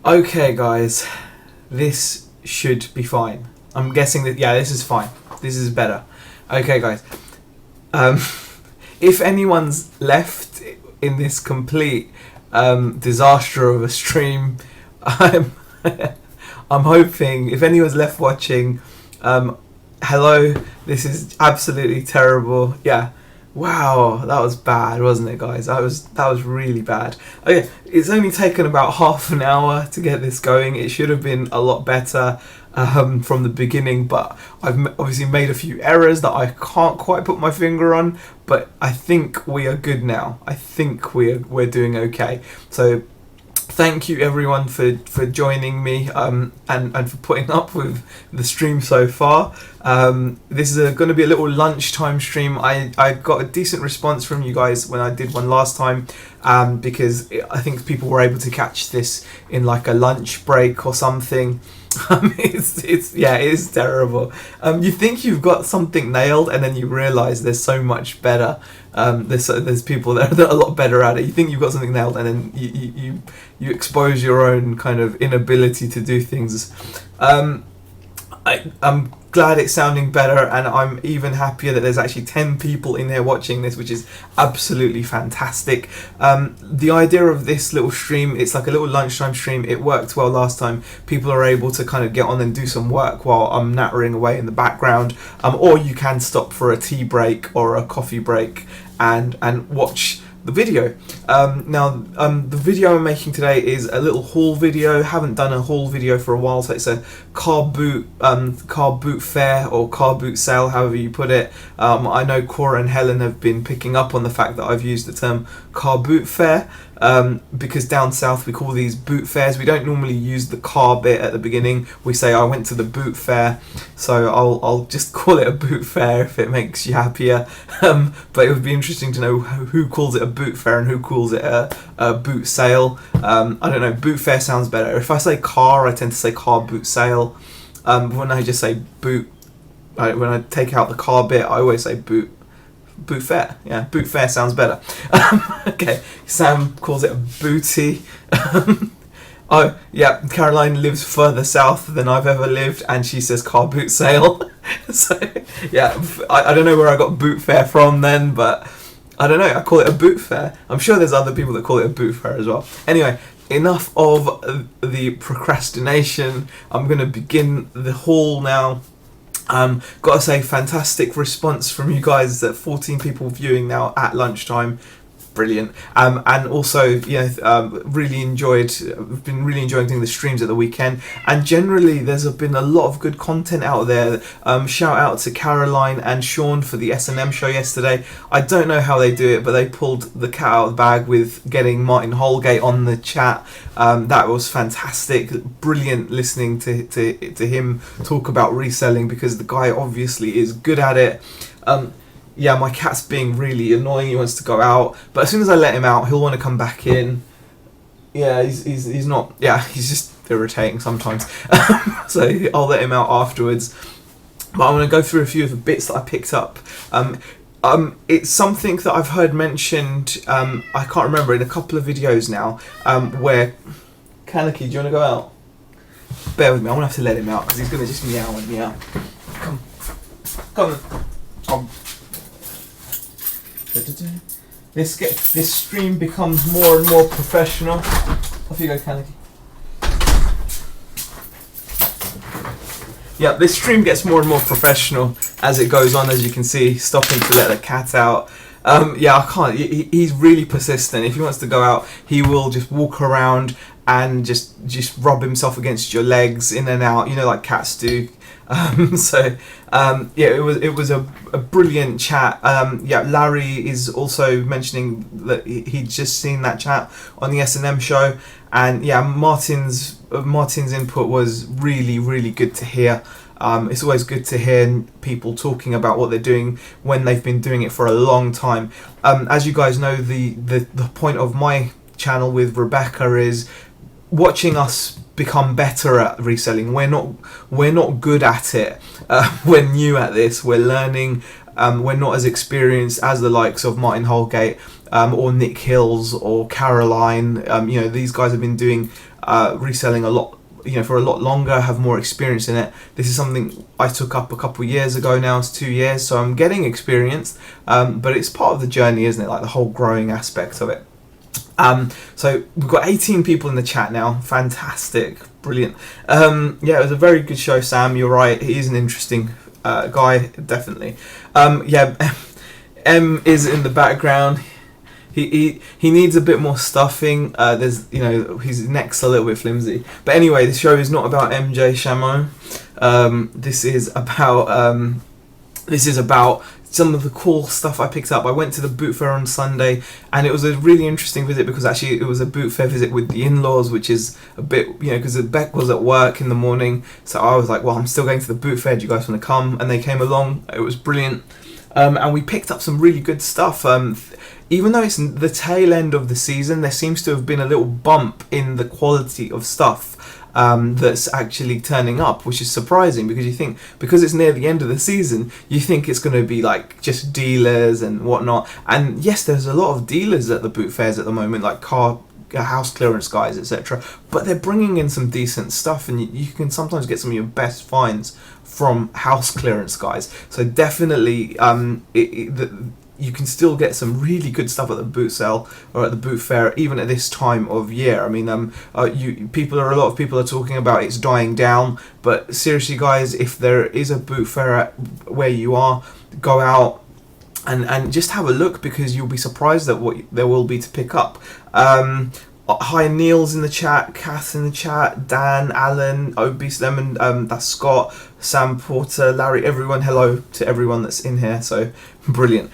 Okay, guys, this should be fine. I'm guessing that, yeah, this is fine. This is better. Okay, guys. Um, if anyone's left in this complete disaster of a stream, I'm I'm hoping if anyone's left watching, hello. This is absolutely terrible. Yeah. Wow, that was bad, wasn't it, guys? That was really bad. Okay, it's only taken about half an hour to get this going. It should have been a lot better from the beginning, but I've obviously made a few errors that I can't quite put my finger on. But I think we are good now. I think we're doing okay. So thank you everyone for joining me and for putting up with the stream so far. This is going to be a little lunchtime stream. I got a decent response from you guys when I did one last time because I think people were able to catch this in like a lunch break or something. It is terrible. You think you've got something nailed and then you realise there's so much better. There's people that are a lot better at it. You think you've got something nailed and then you expose your own kind of inability to do things. I'm glad it's sounding better, and I'm even happier that there's actually 10 people in here watching this, which is absolutely fantastic. The idea of this little stream, it's like a little lunchtime stream. It worked well last time. People are able to kind of get on and do some work while I'm nattering away in the background, or you can stop for a tea break or a coffee break and watch the video. The video I'm making today is a little haul video. Haven't done a haul video for a while, so it's a car boot fair or car boot sale, however you put it. I know Cora and Helen have been picking up on the fact that I've used the term car boot fair because down south we call these boot fairs. We don't normally use the car bit at the beginning. We say I went to the boot fair, so I'll just call it a boot fair if it makes you happier. But it would be interesting to know who calls it a boot fair and who calls it a boot sale. I don't know, boot fair sounds better. If I say car, I tend to say car boot sale. When I just say boot, when I take out the car bit, I always say boot fair. Yeah, boot fair sounds better. Okay, Sam calls it a booty. Oh yeah, Caroline lives further south than I've ever lived, and she says car boot sale. So yeah, I don't know where I got boot fair from then, but I don't know, I call it a boot fair. I'm sure there's other people that call it a boot fair as well. Anyway, enough of the procrastination. I'm going to begin the haul now. Gotta say, fantastic response from you guys. That 14 people viewing now at lunchtime. Brilliant. And also, I've been really enjoying doing the streams at the weekend, and generally there's been a lot of good content out there. Shout out to Caroline and Sean for the S&M show yesterday. I don't know how they do it, but they pulled the cat out of the bag with getting Martin Holgate on the chat. That was fantastic. Brilliant listening to him talk about reselling, because the guy obviously is good at it. Yeah, my cat's being really annoying. He wants to go out, but as soon as I let him out, he'll want to come back in. Yeah, he's not. Yeah, he's just irritating sometimes. So I'll let him out afterwards. But I'm going to go through a few of the bits that I picked up. It's something that I've heard mentioned. I can't remember, in a couple of videos now. Where Kaneki, do you want to go out? Bear with me. I'm going to have to let him out because he's going to just meow and meow. Come on. This stream becomes more and more professional. Off you go, Kaneki. Yeah, this stream gets more and more professional as it goes on, as you can see, stopping to let the cat out. Yeah, I can't. He's really persistent. If he wants to go out, he will just walk around and just rub himself against your legs, in and out, like cats do. It was a brilliant chat. Larry is also mentioning that he'd just seen that chat on the S&M show, and yeah, Martin's input was really, really good to hear. It's always good to hear people talking about what they're doing when they've been doing it for a long time. As you guys know, the point of my channel with Rebecca is watching us become better at reselling. We're not good at it. We're new at this. We're learning. We're not as experienced as the likes of Martin Holgate or Nick Hills or Caroline. These guys have been doing reselling a lot, for a lot longer, have more experience in it. This is something I took up a couple of years ago. Now it's 2 years, so I'm getting experience, but it's part of the journey, isn't it? Like the whole growing aspect of it. So we've got 18 people in the chat now. Fantastic, brilliant. Yeah, it was a very good show, Sam. You're right. He is an interesting guy, definitely. Yeah, M is in the background. He needs a bit more stuffing. There's his neck's a little bit flimsy. But anyway, this show is not about MJ Chamon. This is about some of the cool stuff I picked up. I went to the boot fair on Sunday, and it was a really interesting visit because actually it was a boot fair visit with the in-laws, which is a bit, because Beck was at work in the morning, so I was like, well, I'm still going to the boot fair, do you guys want to come? And they came along. It was brilliant. And we picked up some really good stuff. Even though it's the tail end of the season, there seems to have been a little bump in the quality of stuff that's actually turning up, which is surprising because you think, because it's near the end of the season, you think it's going to be like just dealers and whatnot. And yes, there's a lot of dealers at the boot fairs at the moment, like house clearance guys, etc. But they're bringing in some decent stuff, and you can sometimes get some of your best finds from house clearance guys. So definitely, you can still get some really good stuff at the boot sale or at the boot fair, even at this time of year. I mean, a lot of people are talking about it's dying down, but seriously, guys, if there is a boot fair where you are, go out and just have a look, because you'll be surprised at what there will be to pick up. Hi, Neil's in the chat, Kath in the chat, Dan, Alan, Obese Lemon, that's Scott, Sam Porter, Larry, everyone. Hello to everyone that's in here. So brilliant.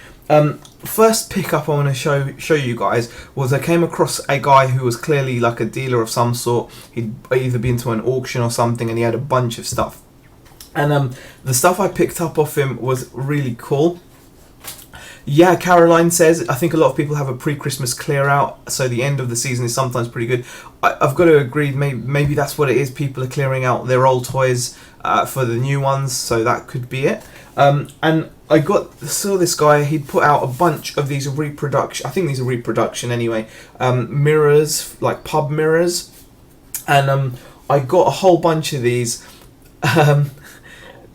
First pickup I want to show you guys was I came across a guy who was clearly like a dealer of some sort. He'd either been to an auction or something, and he had a bunch of stuff. And the stuff I picked up off him was really cool. Yeah, Caroline says, I think a lot of people have a pre-Christmas clear out, so the end of the season is sometimes pretty good. I've got to agree, maybe that's what it is. People are clearing out their old toys for the new ones, so that could be it. And I saw this guy, he'd put out a bunch of these reproduction, I think these are reproduction anyway, mirrors, like pub mirrors. And I got a whole bunch of these.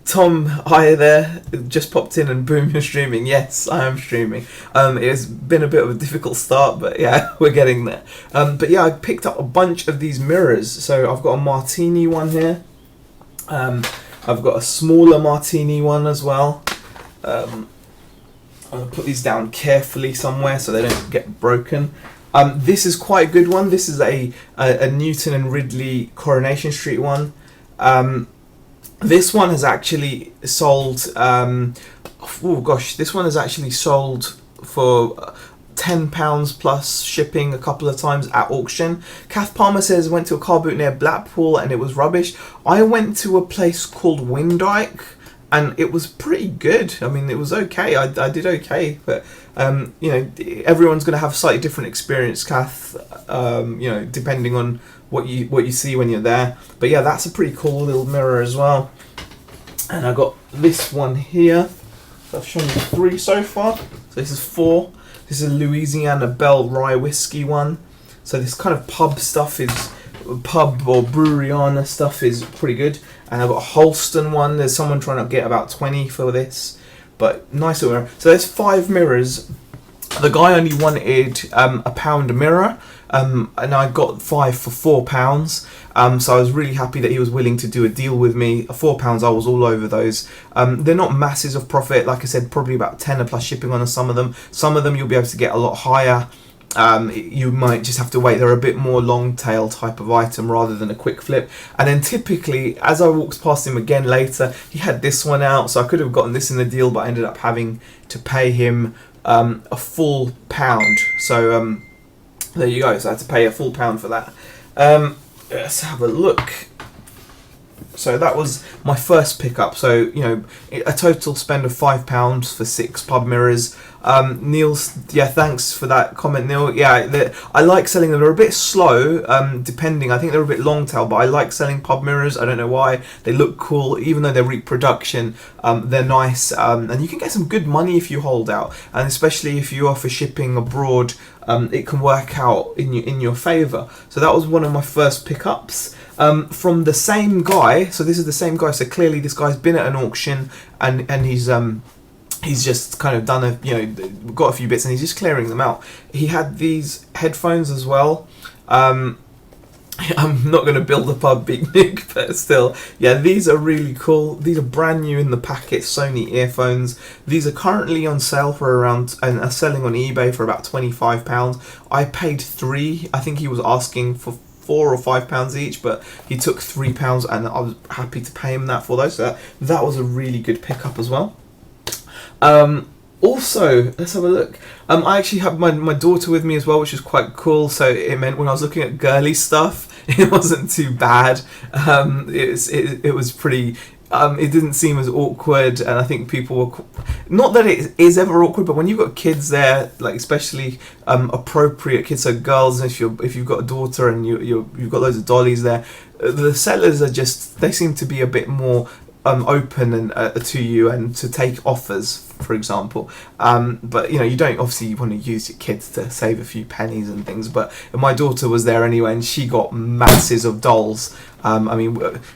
Tom, hi there, just popped in and boom, you're streaming. Yes, I am streaming. It's been a bit of a difficult start, but yeah, we're getting there. But yeah, I picked up a bunch of these mirrors. So I've got a martini one here. I've got a smaller martini one as well. I'll put these down carefully somewhere so they don't get broken. This is quite a good one. This is a Newton and Ridley Coronation Street one. This one has actually sold, this one has actually sold for £10 plus shipping a couple of times at auction. Kath Palmer says, went to a car boot near Blackpool and it was rubbish. I went to a place called Windyke and it was pretty good. I mean, it was okay. I did okay, but everyone's going to have a slightly different experience, Kath, depending on what you see when you're there. But yeah, that's a pretty cool little mirror as well. And I got this one here. So I've shown you 3 so far. So this is 4. This is a Louisiana Belle Rye whiskey one. So this kind of pub or breweryana stuff is pretty good. And I've got a Holston one. There's someone trying to get about 20 for this, but nice little mirror. So there's 5 mirrors. The guy only wanted £1 a mirror. And I got 5 for £4. So I was really happy that he was willing to do a deal with me. £4, I was all over those. They're not masses of profit. Like I said, probably about £10 plus shipping on some of them. Some of them you'll be able to get a lot higher. You might just have to wait. They're a bit more long tail type of item rather than a quick flip. And then typically, as I walked past him again later, he had this one out. So I could have gotten this in the deal, but I ended up having to pay him a full £1. So there you go. So I had to pay a full £1 for that. Let's have a look. So that was my first pickup. So, a total spend of £5 for 6 pub mirrors. Neil's, yeah, thanks for that comment, Neil. Yeah, I like selling them. They're a bit slow, depending. I think they're a bit long tail, but I like selling pub mirrors. I don't know why. They look cool, even though they're reproduction. They're nice, and you can get some good money if you hold out, and especially if you are for shipping abroad. it can work out in your favour. So that was one of my first pickups. From the same guy, so this is the same guy, so clearly this guy's been at an auction and he's just kind of done got a few bits and he's just clearing them out. He had these headphones as well. I'm not going to build up our Big Nick, but still, yeah, these are really cool. These are brand new in the packet, Sony earphones. These are currently on sale for around, and are selling on eBay for about £25. I paid £3. I think he was asking for £4 or £5 each, but he took £3 and I was happy to pay him that for those. So that was a really good pickup as well. Also, let's have a look. I actually have my daughter with me as well, which is quite cool. So it meant when I was looking at girly stuff, it wasn't too bad. It was pretty. It didn't seem as awkward, and I think people were not that it is ever awkward, but when you've got kids there, like especially appropriate kids, so girls, if you've got a daughter and you've got loads of dollies there, the sellers are just, they seem to be a bit more open and to you and to take offers, for example. But you don't obviously want to use your kids to save a few pennies and things. But my daughter was there anyway, and she got masses of dolls.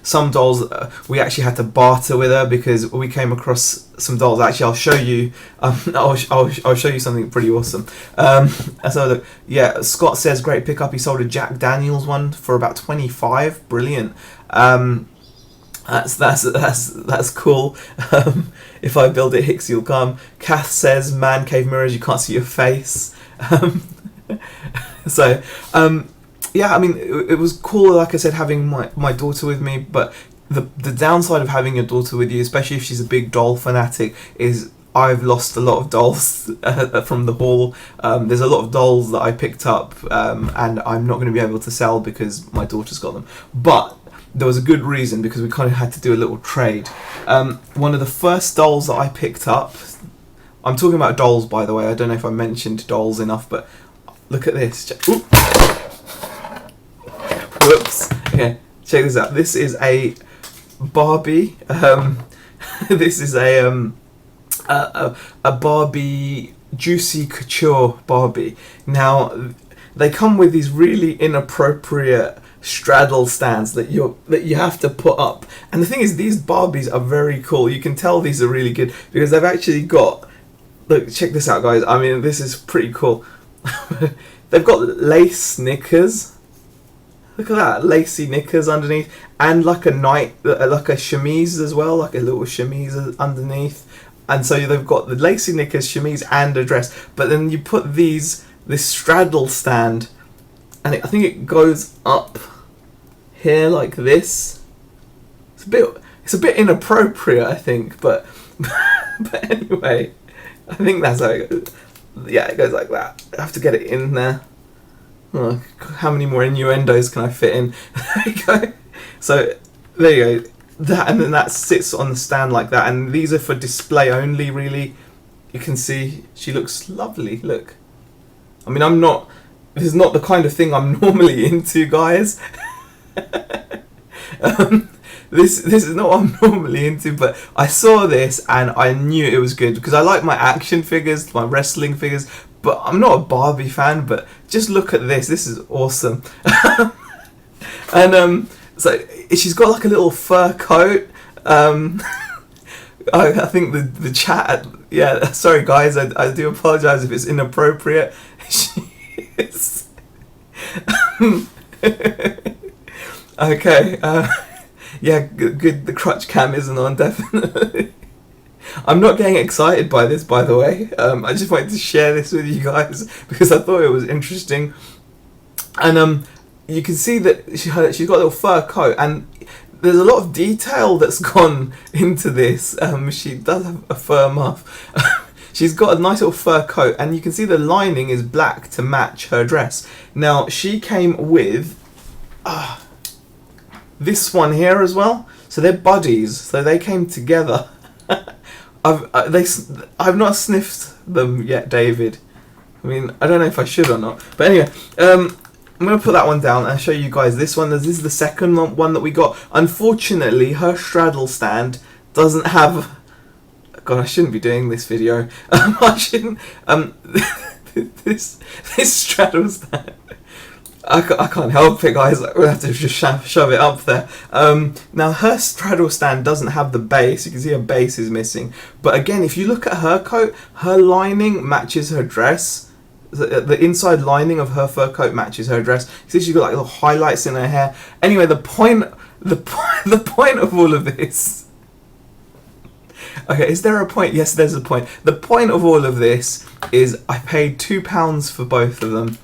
Some dolls we actually had to barter with her because we came across some dolls. Actually, I'll show you. I'll show you something pretty awesome. So yeah, Scott says great pickup. He sold a Jack Daniels one for about 25. Brilliant. That's cool. If I build it, Hicks, you'll come. Kath says, man cave mirrors, you can't see your face. Yeah, it was cool, like I said, having my daughter with me, but the downside of having your daughter with you, especially if she's a big doll fanatic, is I've lost a lot of dolls from the haul. There's a lot of dolls that I picked up and I'm not going to be able to sell because my daughter's got them. But there was a good reason, because we kind of had to do a little trade. One of the first dolls that I picked up, I'm talking about dolls, by the way, I don't know if I mentioned dolls enough, but look at this. Ooh. Whoops. Okay, check this out. This is a Barbie. This is a Barbie Juicy Couture Barbie. Now, they come with these really inappropriate straddle stands that you have to put up, and the thing is, these Barbies are very cool. You can tell these are really good because they've actually got, look, check this out, guys. This is pretty cool. They've got lace knickers. Look at that, lacy knickers underneath, and like a chemise as well, like a little chemise underneath. And so they've got the lacy knickers, chemise, and a dress. But then you put this straddle stand, and I think it goes up here like this. It's a bit inappropriate, I think, but but anyway, I think that's how it goes. Yeah, it goes like that. I have to get it in there. Oh, how many more innuendos can I fit in? There you go. So there you go. That, and then that sits on the stand like that, and these are for display only, really. You can see she looks lovely. Look, this is not the kind of thing I'm normally into, guys. This is not what I'm normally into, but I saw this and I knew it was good because I like my action figures, my wrestling figures, but I'm not a Barbie fan. But just look at this. This is awesome. And so she's got like a little fur coat. I think the chat. Yeah, sorry guys. I do apologise if it's inappropriate. She is. Okay. Yeah, good. The crutch cam isn't on, definitely. I'm not getting excited by this, by the way. I just wanted to share this with you guys because I thought it was interesting. And you can see that she's got a little fur coat, and there's a lot of detail that's gone into this. She does have a fur muff. She's got a nice little fur coat, and you can see the lining is black to match her dress. Now, she came with this one here as well. So they're buddies. So they came together. I've not sniffed them yet, David. I don't know if I should or not. But anyway, I'm going to put that one down and show you guys this one. This is the second one that we got. Unfortunately, her straddle stand doesn't have... God, I shouldn't be doing this video. I shouldn't... this straddle stand. I can't help it, guys. We'll have to just shove it up there. Now, her straddle stand doesn't have the base. You can see her base is missing. But again, if you look at her coat, her lining matches her dress. The inside lining of her fur coat matches her dress. You see she's got like little highlights in her hair. Anyway, the point of all of this... Okay, is there a point? Yes, there's a point. The point of all of this is I paid £2 for both of them.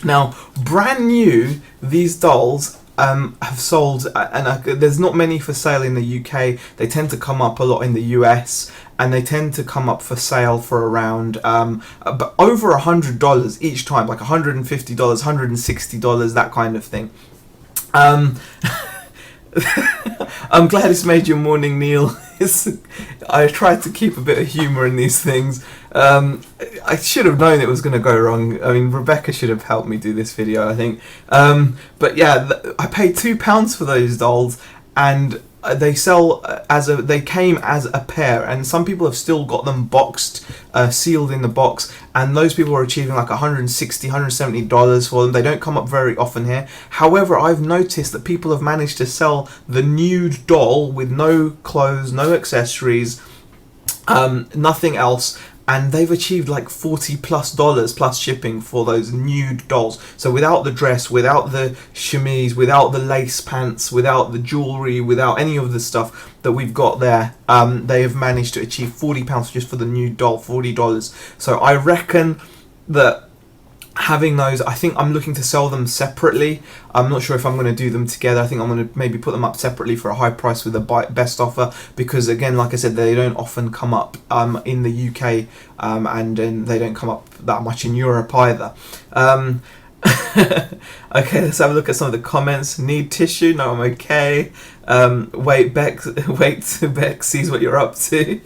Now, brand new, these dolls have sold, and there's not many for sale in the UK. They tend to come up a lot in the US, and they tend to come up for sale for around but over $100 each time, like $150, $160, that kind of thing. I'm glad it's made your morning, Neil. I tried to keep a bit of humour in these things. I should have known it was going to go wrong. I mean, Rebecca should have helped me do this video, I think. But yeah, I paid £2 for those dolls, and they sell they came as a pair, and some people have still got them boxed, sealed in the box, and those people are achieving like $160, $170 for them. They don't come up very often here. However, I've noticed that people have managed to sell the nude doll with no clothes, no accessories, nothing else, and they've achieved like $40+ plus shipping for those nude dolls. So without the dress, without the chemise, without the lace pants, without the jewellery, without any of the stuff that we've got there, they have managed to achieve £40 just for the nude doll, $40. So I reckon that having those, I think I'm looking to sell them separately. I'm not sure if I'm going to do them together. I think I'm going to maybe put them up separately for a high price with a best offer, because again, like I said, they don't often come up in the UK, and they don't come up that much in Europe either. Okay, let's have a look at some of the comments. Need tissue? No, I'm okay. Wait, Beck sees what you're up to.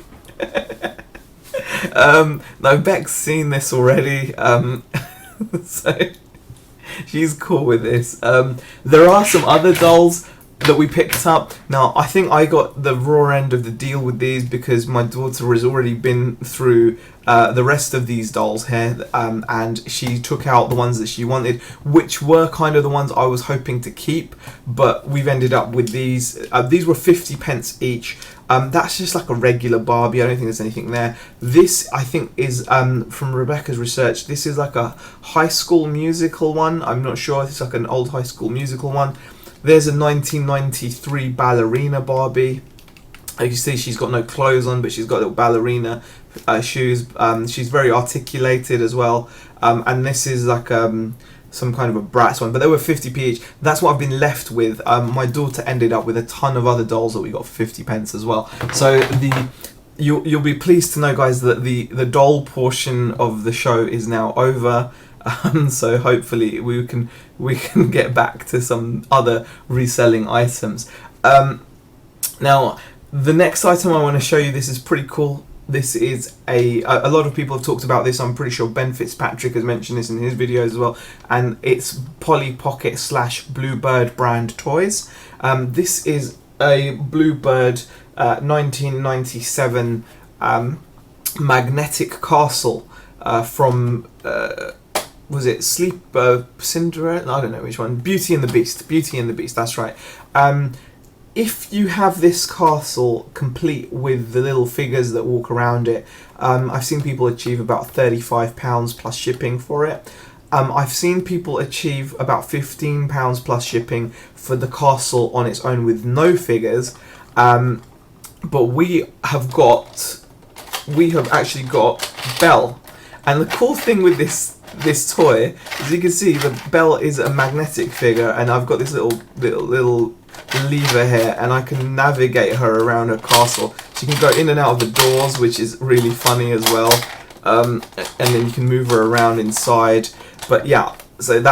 No, Beck's seen this already. So she's cool with this. There are some other dolls that we picked up. Now, I think I got the raw end of the deal with these because my daughter has already been through the rest of these dolls here, and she took out the ones that she wanted, which were kind of the ones I was hoping to keep, but we've ended up with these. These were 50p each. That's just like a regular Barbie. I don't think there's anything there. This, I think, is from Rebecca's research. This is like a High School Musical one. I'm not sure. It's like an old High School Musical one. There's a 1993 ballerina Barbie. As you see, she's got no clothes on, but she's got little ballerina shoes. She's very articulated as well. And this is like some kind of a Bratz one, but they were 50p each. That's what I've been left with. My daughter ended up with a ton of other dolls that we got for 50p as well. So you'll be pleased to know, guys, that the doll portion of the show is now over. So hopefully we can get back to some other reselling items. Now, the next item I want to show you, this is pretty cool. This is a lot of people have talked about this. I'm pretty sure Ben Fitzpatrick has mentioned this in his videos as well, and it's Polly Pocket / Bluebird brand toys. This is a Bluebird 1997 magnetic castle from was it Cinderella? I don't know which one. Beauty and the Beast, that's right. If you have this castle complete with the little figures that walk around it, I've seen people achieve about £35 plus shipping for it. I've seen people achieve about £15 plus shipping for the castle on its own with no figures. But we have actually got Belle. And the cool thing with this toy, as you can see, the Belle is a magnetic figure, and I've got this little lever here, and I can navigate her around her castle. She can go in and out of the doors, which is really funny as well. And then you can move her around inside. But yeah, so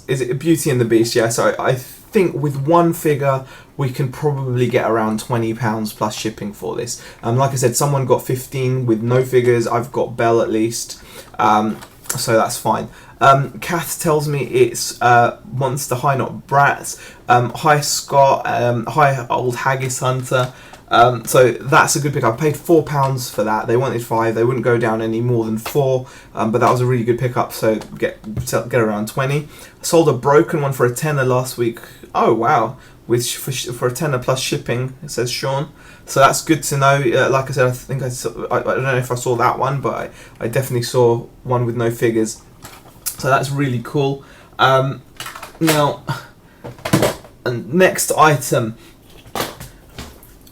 is it Beauty and the Beast? Yeah, so I think with one figure we can probably get around £20 plus shipping for this. Like I said, someone got 15 with no figures. I've got Belle at least. So that's fine. Kath tells me it's Monster High, not Bratz. Hi Scott, hi Old Haggis Hunter. So that's a good pickup. I paid £4 for that. They wanted 5. They wouldn't go down any more than 4, but that was a really good pickup. So get around 20. I sold a broken one for a tenner last week. Oh wow, which for a tenner plus shipping, it says Sean. So that's good to know. Like I said, I don't know if I saw that one, but I definitely saw one with no figures. So that's really cool. Now, next item.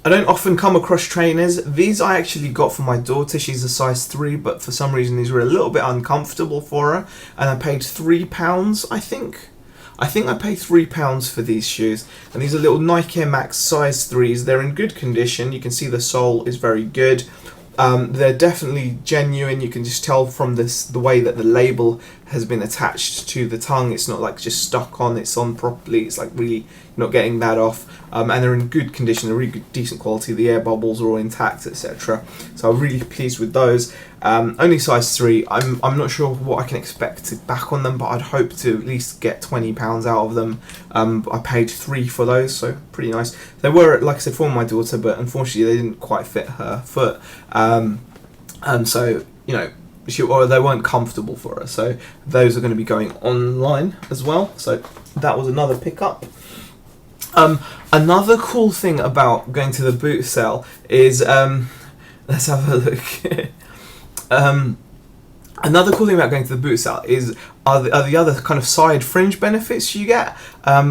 I don't often come across trainers. These I actually got for my daughter. She's a size 3, but for some reason these were a little bit uncomfortable for her, and I paid £3, I think. I paid £3 for these shoes, and these are little Nike Air Max size 3s. They're in good condition. You can see the sole is very good. They're definitely genuine. You can just tell from the way that the label has been attached to the tongue. It's not like just stuck on, it's on properly. It's like really not getting that off. And they're in good condition, they're really good, decent quality. The air bubbles are all intact, etc. So I'm really pleased with those. Only size 3. I'm not sure what I can expect back on them, but I'd hope to at least get £20 out of them. I paid 3 for those, so pretty nice. They were, like I said, for my daughter, but unfortunately they didn't quite fit her foot. And so, you know, or they weren't comfortable for her. So those are going to be going online as well. So that was another pickup. Another cool thing about going to the boot sale is, let's have a look. Another cool thing about going to the boot sale is are the other kind of side fringe benefits you get.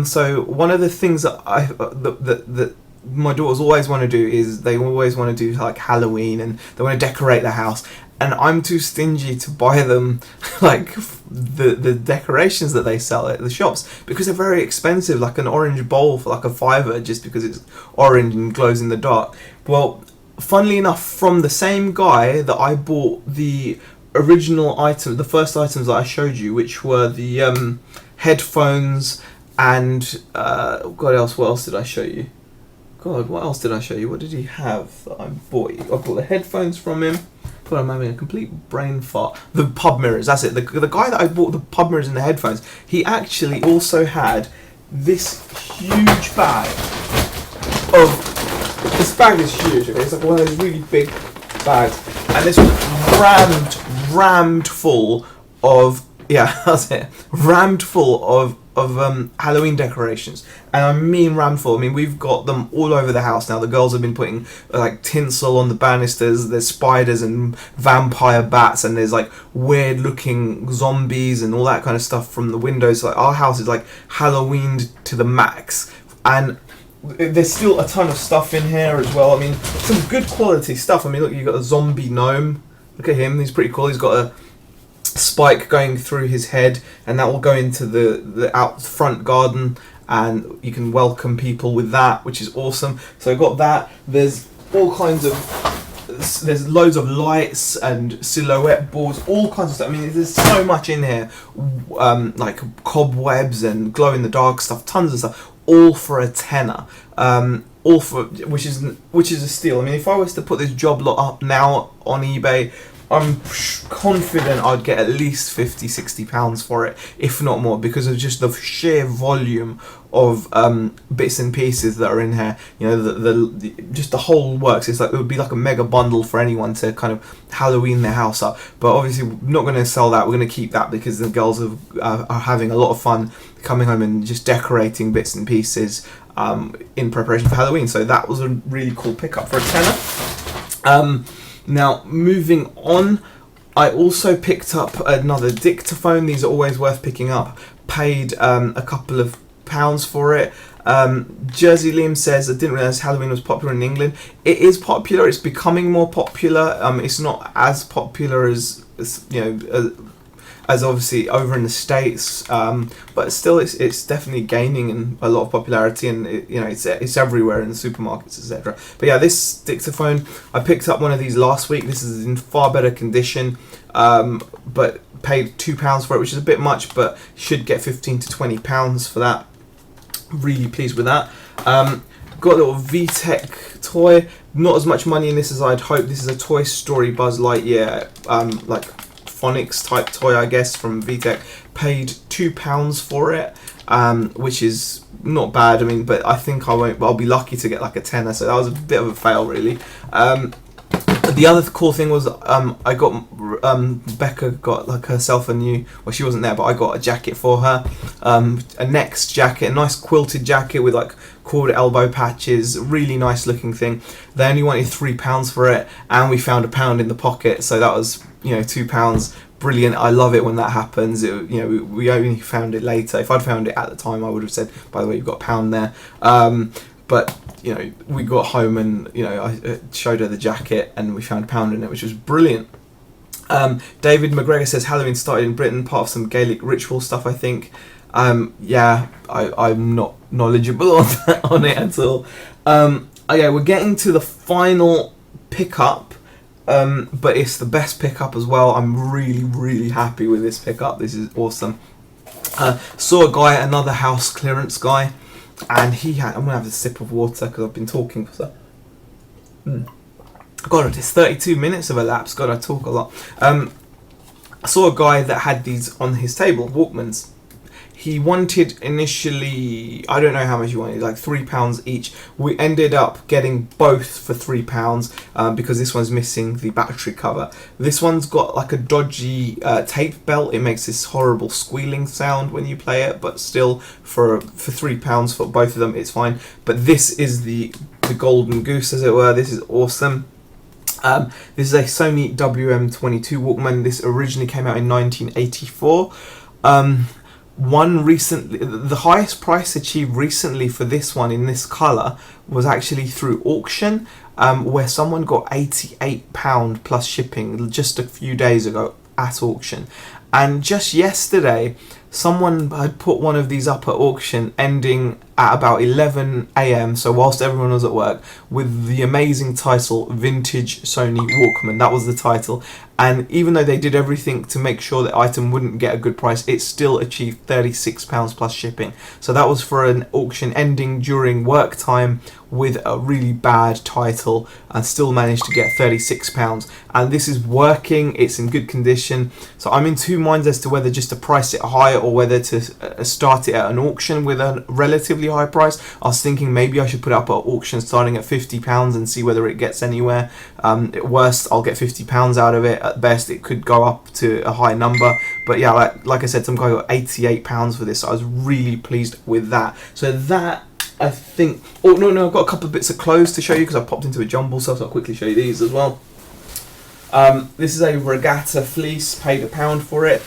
So one of the things that that my daughters always want to do is they always want to do like Halloween, and they want to decorate the house. And I'm too stingy to buy them like the decorations that they sell at the shops, because they're very expensive, like an orange bowl for like a £5 just because it's orange and glows in the dark. Well, funnily enough, from the same guy that I bought the original item, the first items that I showed you, which were the headphones and what else did I show you? What else did I show you? What did he have that I bought you? I bought the headphones from him. God, I'm having a complete brain fart. The pub mirrors, that's it. The guy that I bought the pub mirrors and the headphones, he actually also had this huge bag of... This bag is huge, okay? It's like one of those really big bags. And this was rammed full of... Yeah, that's it. Rammed full of Halloween decorations, and I mean rammed full. I mean, we've got them all over the house now. The girls have been putting like tinsel on the banisters. There's spiders and vampire bats, and there's like weird looking zombies and all that kind of stuff from the windows. Like our house is like Halloweened to the max, and there's still a ton of stuff in here as well. I mean, some good quality stuff. I mean, look, you've got a zombie gnome. Look at him, he's pretty cool. He's got a spike going through his head, and that will go into the out front garden, and you can welcome people with that, which is awesome. So I've got that. There's all kinds of, there's loads of lights and silhouette boards, all kinds of stuff. I mean, there's so much in here, like cobwebs and glow in the dark stuff, tons of stuff, all for a tenner. All for which is a steal. I mean, if I was to put this job lot up now on eBay, I'm confident I'd get at least £50-60 for it, if not more, because of just the sheer volume of bits and pieces that are in here. You know, just the whole works. It's like it would be like a mega bundle for anyone to kind of Halloween their house up. But obviously, we're not going to sell that. We're going to keep that because the girls are having a lot of fun coming home and just decorating bits and pieces in preparation for Halloween. So that was a really cool pickup for a tenner. Now, moving on, I also picked up another dictaphone. These are always worth picking up. Paid a couple of pounds for it. Jersey Liam says, I didn't realise Halloween was popular in England. It is popular. It's becoming more popular. It's not as popular as you know, as obviously over in the States, but still it's definitely gaining in a lot of popularity, and it's everywhere in the supermarkets, etc. But yeah, this dictaphone, I picked up one of these last week. This is in far better condition, but paid £2 for it, which is a bit much, but should get £15 to £20 for that. Really pleased with that. Got a little VTech toy. Not as much money in this as I'd hoped. This is a Toy Story Buzz Lightyear, like phonics type toy, I guess, from VTech. paid £2 for it, which is not bad. I mean, but I think I'll be lucky to get like a tenner, so that was a bit of a fail, really. The other cool thing was I got Becca got like herself a new, well, she wasn't there, but I got a jacket for her, a Next jacket, a nice quilted jacket with like cord elbow patches, really nice looking thing. They only wanted £3 for it, and we found £1 in the pocket, so that was, you know, £2. Brilliant. I love it when that happens. You know, we only found it later. If I'd found it at the time, I would have said, by the way, you've got £1 there. But you know, we got home and, you know, I showed her the jacket and we found £1 in it, which was brilliant. David McGregor says Halloween started in Britain, part of some Gaelic ritual stuff, I think. Yeah, I'm not knowledgeable on it at all. Okay, we're getting to the final pickup, but it's the best pickup as well. I'm really happy with this pickup. This is awesome. Saw a guy, another house clearance guy, and he had, I'm gonna have a sip of water because I've been talking for so. God, it's 32 minutes of elapsed. God, I talk a lot. I saw a guy that had these on his table, Walkmans. He wanted initially, I don't know how much he wanted, like £3 each. We ended up getting both for £3 because this one's missing the battery cover. This one's got like a dodgy tape belt. It makes this horrible squealing sound when you play it, but still for £3 for both of them, it's fine. But this is the golden goose, as it were. This is awesome. This is a Sony WM22 Walkman. This originally came out in 1984. The highest price achieved recently for this one in this colour was actually through auction, where someone got £88 plus shipping just a few days ago at auction. And just yesterday, someone had put one of these up at auction ending at about 11 AM, so whilst everyone was at work, with the amazing title Vintage Sony Walkman. That was the title. And even though they did everything to make sure that item wouldn't get a good price, it still achieved £36 plus shipping. So that was for an auction ending during work time with a really bad title, and still managed to get £36. And this is working, it's in good condition. So I'm in two minds as to whether just to price it higher or whether to start it at an auction with a relatively high price. I was thinking maybe I should put it up at auction starting at £50 and see whether it gets anywhere. At worst, I'll get £50 out of it. At best, it could go up to a high number. But yeah, like I said, some guy got £88 for this, so I was really pleased with that. So that, I think, oh no, I've got a couple of bits of clothes to show you because I popped into a jumble, so I'll quickly show you these as well. This is a regatta fleece, paid £1 for it.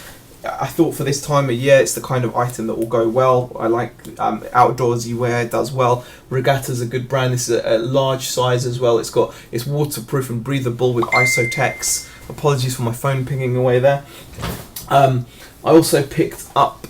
I thought for this time of year it's the kind of item that will go well. I like outdoorsy wear, it does well. Regatta's a good brand. This is a large size as well. It's waterproof and breathable with Isotex. Apologies for my phone pinging away there. I also picked up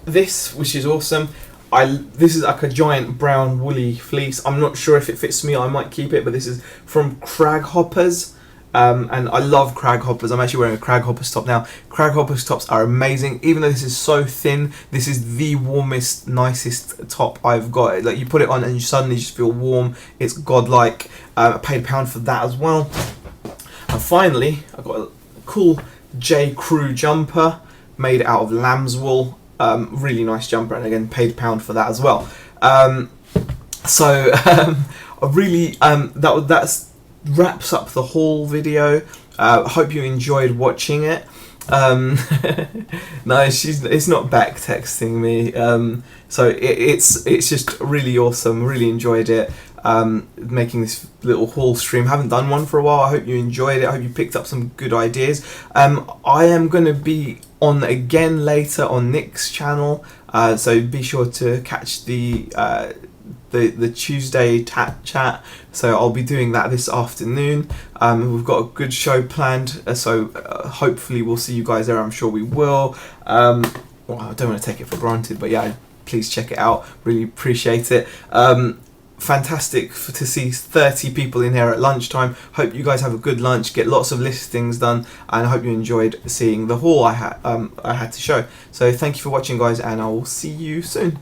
this, which is awesome. This is like a giant brown woolly fleece. I'm not sure if it fits me. I might keep it, but this is from Craghoppers. And I love Craghoppers. I'm actually wearing a Craghoppers top now. Craghoppers tops are amazing. Even though this is so thin, this is the warmest, nicest top I've got. Like, you put it on and you suddenly just feel warm. It's godlike. I paid £1 for that as well. And finally, I got a cool J. Crew jumper made out of lamb's wool. Really nice jumper, and again paid £1 for that as well. I really that's wraps up the haul video. Hope you enjoyed watching it. No, it's not back texting me. So it's just really awesome. Really enjoyed it. Making this little haul stream. Haven't done one for a while. I hope you enjoyed it. I hope you picked up some good ideas. I am going to be on again later on Nick's channel, so be sure to catch the Tuesday chat. So I'll be doing that this afternoon. We've got a good show planned, so hopefully we'll see you guys there. I'm sure we will. Well, I don't want to take it for granted, but yeah, please check it out. Really appreciate it. Fantastic to see 30 people in here at lunchtime. Hope you guys have a good lunch, get lots of listings done, and I hope you enjoyed seeing the haul I had to show. So thank you for watching, guys, and I will see you soon.